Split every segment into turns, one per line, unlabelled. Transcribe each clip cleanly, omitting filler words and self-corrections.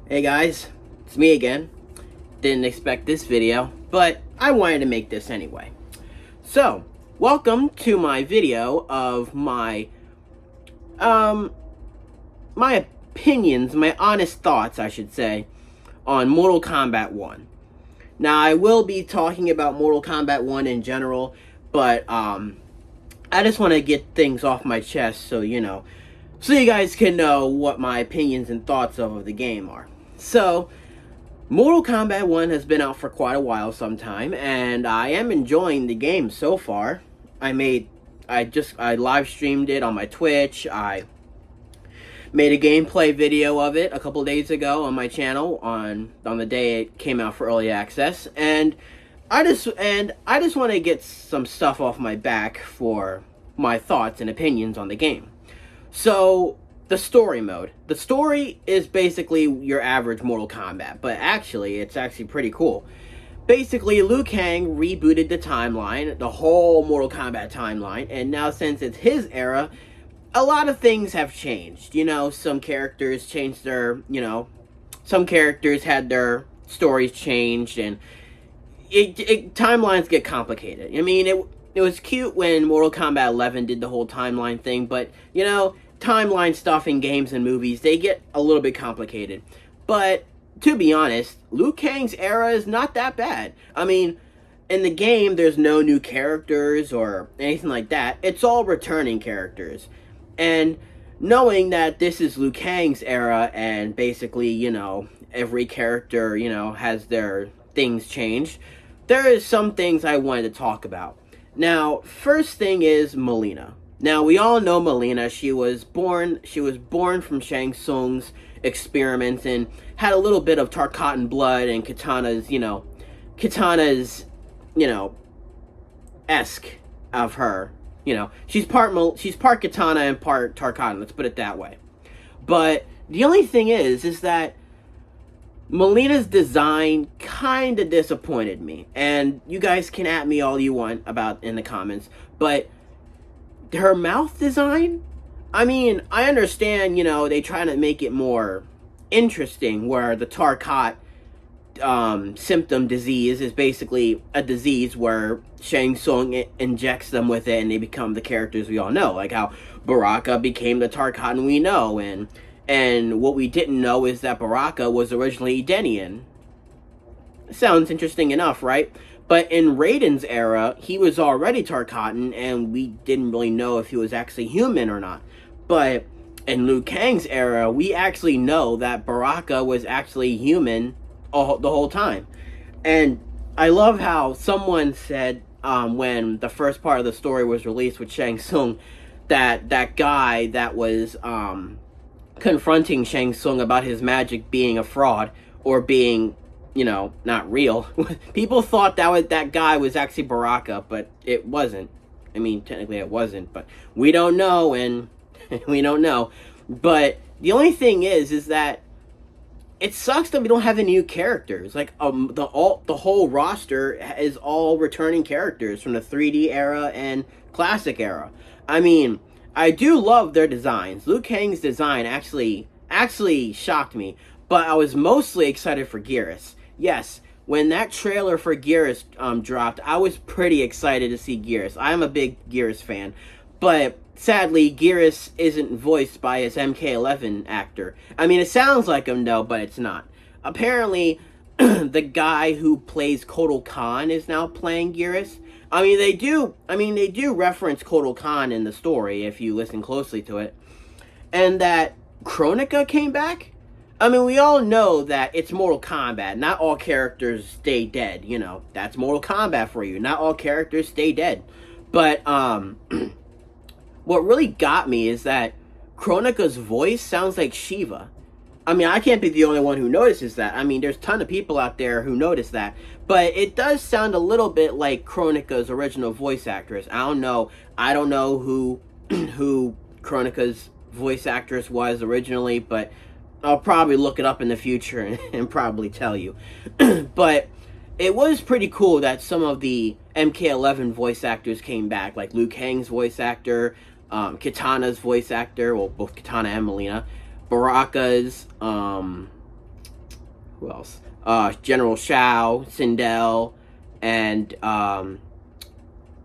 Hey guys, it's me again. Didn't expect this video, but I wanted to make this anyway. So, welcome to my video of my opinions, my honest thoughts, I should say, on Mortal Kombat 1. Now, I will be talking about Mortal Kombat 1 in general, but I just want to get things off my chest so you guys can know what my opinions and thoughts of the game are. So, Mortal Kombat 1 has been out for quite a while sometime, and I am enjoying the game so far. I live streamed it on my Twitch. I made a gameplay video of it a couple days ago on my channel on the day it came out for early access, and I just want to get some stuff off my back for my thoughts and opinions on the game. So, the story mode. The story is basically your average Mortal Kombat, but it's actually pretty cool. Basically, Liu Kang rebooted the timeline, the whole Mortal Kombat timeline, and now since it's his era, a lot of things have changed. Some characters changed some characters had their stories changed, and timelines get complicated. I mean, it was cute when Mortal Kombat 11 did the whole timeline thing, but, timeline stuff in games and movies, they get a little bit complicated. But, to be honest, Liu Kang's era is not that bad. I mean, in the game, there's no new characters or anything like that. It's all returning characters. And knowing that this is Liu Kang's era and basically, every character, has their things changed, there is some things I wanted to talk about. Now, first thing is Mileena. Now, we all know Mileena. She was born from Shang Tsung's experiments and had a little bit of Tarkatan blood and Kitana's esque of her. She's part Kitana and part Tarkatan, let's put it that way. But the only thing is that Mileena's design kind of disappointed me. And you guys can at me all you want about in the comments, but her mouth design, I mean, I understand, they try to make it more interesting, where the Tarkat symptom disease is basically a disease where Shang Tsung injects them with it and they become the characters we all know, like how Baraka became the Tarkatan we know, and what we didn't know is that Baraka was originally Edenian. Sounds interesting enough, right? But in Raiden's era, he was already Tarkatan, and we didn't really know if he was actually human or not. But in Liu Kang's era, we actually know that Baraka was actually human the whole time. And I love how someone said, when the first part of the story was released with Shang Tsung, that guy that was confronting Shang Tsung about his magic being a fraud or being, not real. People thought that guy was actually Baraka, but it wasn't. I mean, technically it wasn't, but we don't know, and we don't know. But the only thing is that it sucks that we don't have any new characters. Like, the whole roster is all returning characters from the 3D era and classic era. I mean, I do love their designs. Liu Kang's design actually shocked me, but I was mostly excited for Geras. Yes, when that trailer for Geras dropped, I was pretty excited to see Geras. I am a big Geras fan, but sadly, Geras isn't voiced by his MK11 actor. I mean, it sounds like him though, but it's not. Apparently, the guy who plays Kotal Khan is now playing Geras. I mean, they do reference Kotal Khan in the story if you listen closely to it. And that Kronika came back? I mean, we all know that it's Mortal Kombat. Not all characters stay dead, That's Mortal Kombat for you. Not all characters stay dead. But, what really got me is that Kronika's voice sounds like Shiva. I mean, I can't be the only one who notices that. I mean, there's a ton of people out there who notice that. But it does sound a little bit like Kronika's original voice actress. I don't know who Kronika's voice actress was originally, but I'll probably look it up in the future and probably tell you. But it was pretty cool that some of the MK11 voice actors came back, like Liu Kang's voice actor, Kitana's voice actor, well, both Kitana and Mileena, Baraka's, who else? General Shao, Sindel, and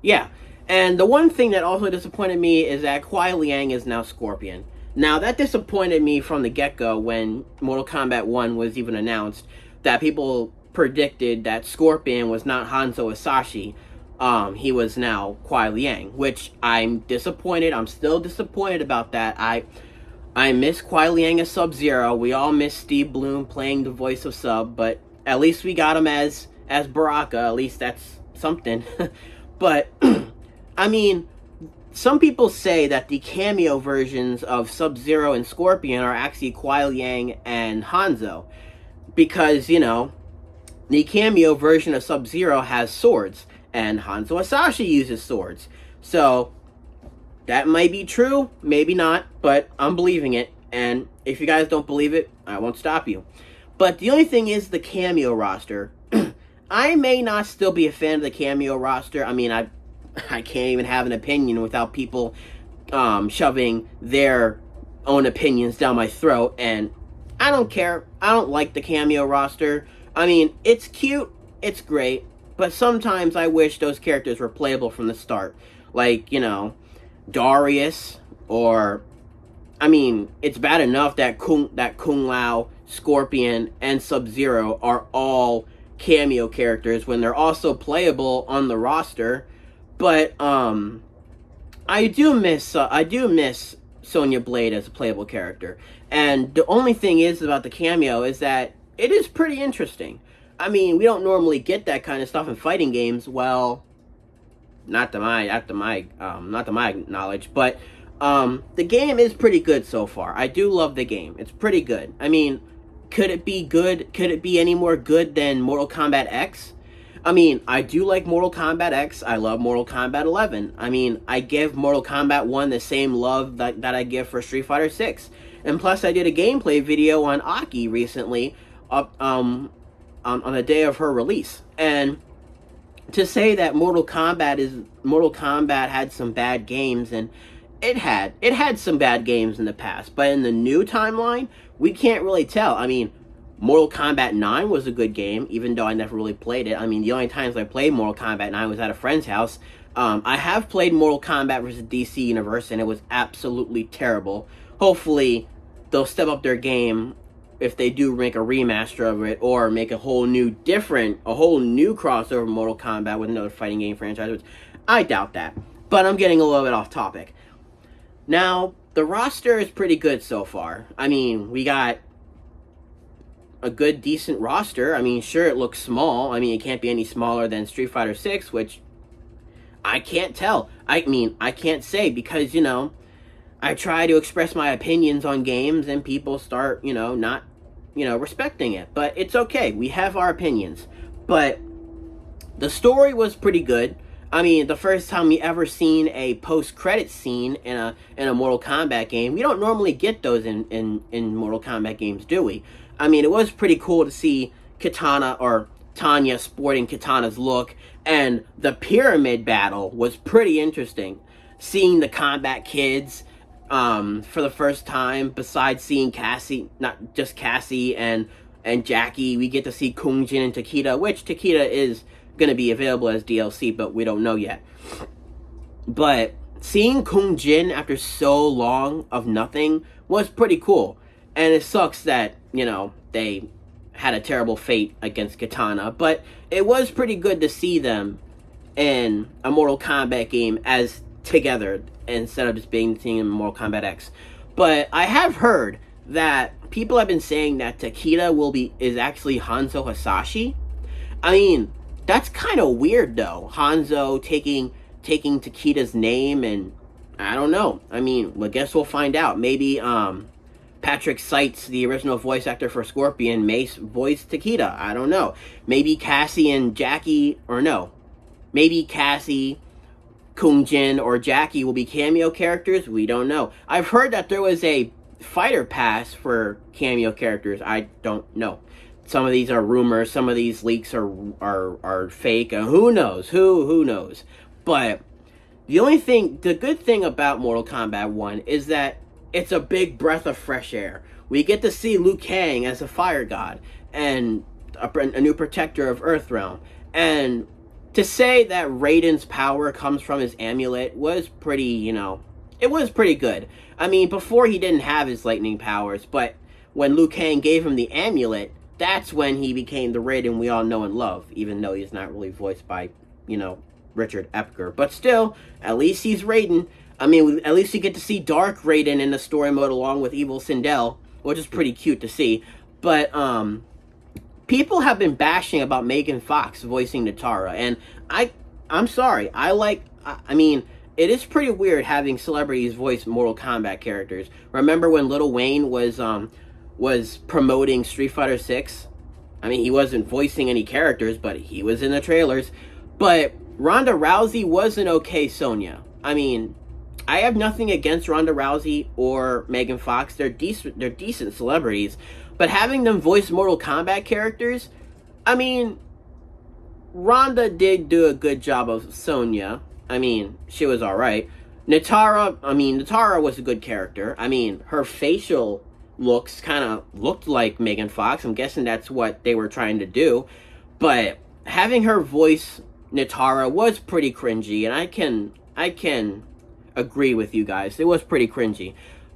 yeah. And the one thing that also disappointed me is that Kuai Liang is now Scorpion. Now, that disappointed me from the get-go when Mortal Kombat 1 was even announced, that people predicted that Scorpion was not Hanzo Hasashi. He was now Kuai Liang, which I'm disappointed. I'm still disappointed about that. I miss Kuai Liang as Sub-Zero. We all miss Steve Bloom playing the voice of Sub, but at least we got him as Baraka. At least that's something. But, I mean, some people say that the cameo versions of Sub-Zero and Scorpion are actually Kuai Liang and Hanzo. Because, you know, the cameo version of Sub-Zero has swords, and Hanzo Hasashi uses swords. So, that might be true, maybe not, but I'm believing it. And if you guys don't believe it, I won't stop you. But the only thing is the cameo roster. I may not still be a fan of the cameo roster. I mean, I can't even have an opinion without people shoving their own opinions down my throat, and I don't care. I don't like the cameo roster. I mean, it's cute, it's great, but sometimes I wish those characters were playable from the start. Like, you know, Darius, or, I mean, it's bad enough that Kung Lao, Scorpion, and Sub-Zero are all cameo characters when they're also playable on the roster. But I do miss Sonya Blade as a playable character. And the only thing is about the cameo is that it is pretty interesting. I mean, we don't normally get that kind of stuff in fighting games. Well, not to my knowledge, but the game is pretty good so far. I do love the game. It's pretty good. I mean, could it be good? Could it be any more good than Mortal Kombat X? I mean, I do like Mortal Kombat X. I love Mortal Kombat 11. I mean, I give Mortal Kombat 1 the same love that I give for Street Fighter 6. And plus, I did a gameplay video on Aki recently, on the day of her release. And to say that Mortal Kombat had some bad games, and it had some bad games in the past, but in the new timeline, we can't really tell. I mean, Mortal Kombat 9 was a good game, even though I never really played it. I mean, the only times I played Mortal Kombat 9 was at a friend's house. I have played Mortal Kombat vs. DC Universe, and it was absolutely terrible. Hopefully, they'll step up their game if they do make a remaster of it, or make a whole new crossover Mortal Kombat with another fighting game franchise, which I doubt that. But I'm getting a little bit off topic. Now, the roster is pretty good so far. I mean, we got a good, decent roster. I mean, sure, it looks small. I mean, it can't be any smaller than Street Fighter 6, which I can't tell. I mean, I can't say, because, you know, I try to express my opinions on games and people start, not, respecting it. But it's okay. We have our opinions. But the story was pretty good. I mean, the first time we ever seen a post-credit scene in a Mortal Kombat game. We don't normally get those in Mortal Kombat games, do we? I mean, it was pretty cool to see Kitana, or Tanya, sporting Kitana's look, and the pyramid battle was pretty interesting. Seeing the Combat Kids for the first time, besides seeing Cassie, not just Cassie and Jackie, we get to see Kung Jin and Takeda, which Takeda is going to be available as DLC, but we don't know yet. But seeing Kung Jin after so long of nothing was pretty cool. And it sucks that, they had a terrible fate against Kitana, but it was pretty good to see them in a Mortal Kombat game as together, instead of just being seen in Mortal Kombat X. But I have heard that people have been saying that Takeda is actually Hanzo Hasashi. I mean, that's kind of weird, though. Hanzo taking Takeda's name, and I don't know. I mean, I guess we'll find out. Maybe Patrick Seitz, the original voice actor for Scorpion, may voice Takeda. I don't know. Maybe Cassie and Jackie, or no. Maybe Cassie, Kung Jin, or Jackie will be cameo characters. We don't know. I've heard that there was a fighter pass for cameo characters. I don't know. Some of these are rumors. Some of these leaks are fake. Who knows? Who knows? But the good thing about Mortal Kombat 1 is that it's a big breath of fresh air. We get to see Liu Kang as a fire god and a new protector of Earthrealm. And to say that Raiden's power comes from his amulet was pretty, it was pretty good. I mean, before he didn't have his lightning powers, but when Liu Kang gave him the amulet, that's when he became the Raiden we all know and love, even though he's not really voiced by, Richard Epker. But still, at least he's Raiden. I mean, at least you get to see Dark Raiden in the story mode along with Evil Sindel, which is pretty cute to see. But, people have been bashing about Megan Fox voicing Nitara, and I'm sorry. I mean, it is pretty weird having celebrities voice Mortal Kombat characters. Remember when Lil Wayne was promoting Street Fighter 6? I mean, he wasn't voicing any characters, but he was in the trailers. But Ronda Rousey was an okay Sonya. I mean, I have nothing against Ronda Rousey or Megan Fox. They're decent celebrities. But having them voice Mortal Kombat characters, I mean, Ronda did do a good job of Sonya. I mean, she was alright. Nitara was a good character. I mean, her facial looks kind of looked like Megan Fox. I'm guessing that's what they were trying to do. But having her voice Nitara was pretty cringy, and I can agree with you guys. It was pretty cringy.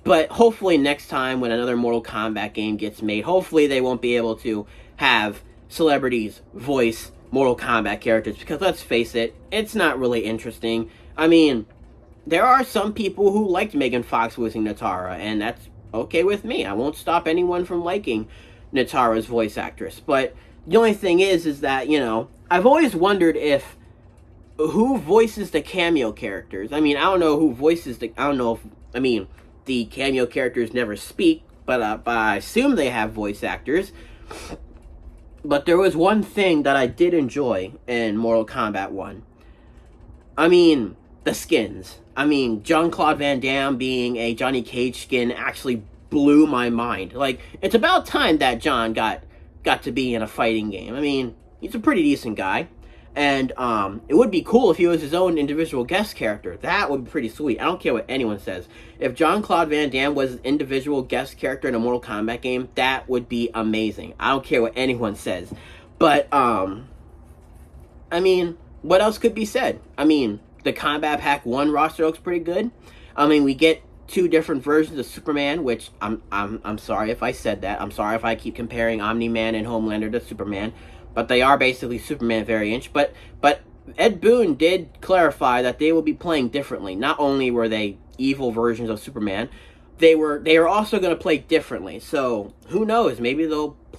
But hopefully next time when another Mortal Kombat game gets made, hopefully they won't be able to have celebrities voice Mortal Kombat characters, because let's face it, it's not really interesting. I mean, there are some people who liked Megan Fox voicing Nitara, and that's okay with me. I won't stop anyone from liking Nitara's voice actress. But the only thing is that, I've always wondered who voices the cameo characters. I mean, I don't know who voices the cameo characters never speak, but I assume they have voice actors. But there was one thing that I did enjoy in Mortal Kombat 1. I mean, the skins. I mean, Jean-Claude Van Damme being a Johnny Cage skin actually blew my mind. Like, it's about time that John got to be in a fighting game. I mean, he's a pretty decent guy. And it would be cool if he was his own individual guest character. That would be pretty sweet. I don't care what anyone says. If Jean-Claude Van Damme was an individual guest character in a Mortal Kombat game, that would be amazing. I don't care what anyone says. But, I mean, what else could be said? I mean, the Combat Pack 1 roster looks pretty good. I mean, we get 2 different versions of Superman, which I'm sorry if I said that. I'm sorry if I keep comparing Omni-Man and Homelander to Superman. But they are basically Superman variants. But Ed Boon did clarify that they will be playing differently. Not only were they evil versions of Superman, they are also going to play differently. So who knows? Maybe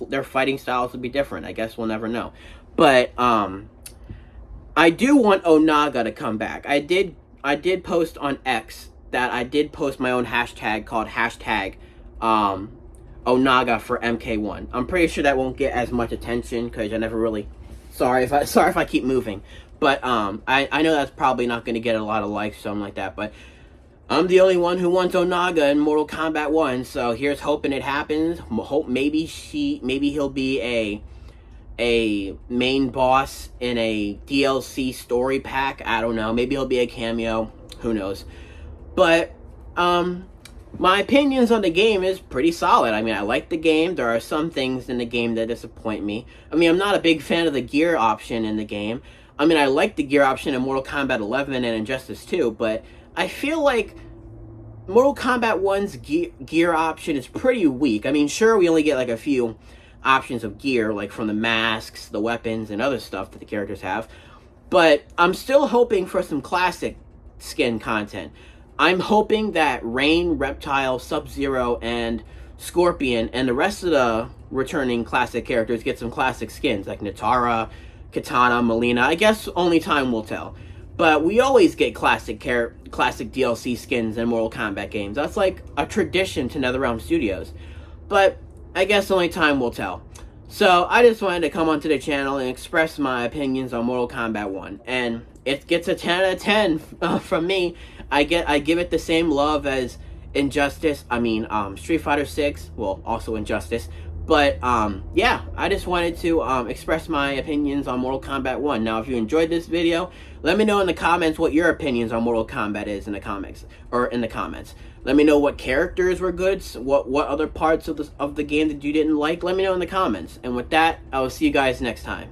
their fighting styles will be different. I guess we'll never know. But I do want Onaga to come back. I did post on X that I did post my own hashtag called hashtag Onaga for MK1. I'm pretty sure that won't get as much attention because I never really. Sorry if I keep moving, but I know that's probably not going to get a lot of likes or something like that. But I'm the only one who wants Onaga in Mortal Kombat 1, so here's hoping it happens. Hope maybe he'll be a main boss in a DLC story pack. I don't know. Maybe he'll be a cameo. Who knows? But my opinions on the game is pretty solid. I mean, I like the game. There are some things in the game that disappoint me. I mean, I'm not a big fan of the gear option in the game. I mean, I like the gear option in Mortal Kombat 11 and Injustice 2, but I feel like Mortal Kombat 1's gear option is pretty weak. I mean, sure, we only get like a few options of gear, like from the masks, the weapons, and other stuff that the characters have. But I'm still hoping for some classic skin content. I'm hoping that Rain, Reptile, Sub-Zero, and Scorpion, and the rest of the returning classic characters get some classic skins, like Nitara, Kitana, Melina. I guess only time will tell. But we always get classic DLC skins in Mortal Kombat games. That's like a tradition to NetherRealm Studios. But I guess only time will tell. So I just wanted to come onto the channel and express my opinions on Mortal Kombat 1. And it gets a 10 out of 10 from me. I give it the same love as Street Fighter 6, well, also Injustice, But yeah, I just wanted to express my opinions on Mortal Kombat 1. Now, if you enjoyed this video, let me know in the comments what your opinions on Mortal Kombat is in the comments. Let me know what characters were good, what other parts of the game that you didn't like. Let me know in the comments. And with that, I will see you guys next time.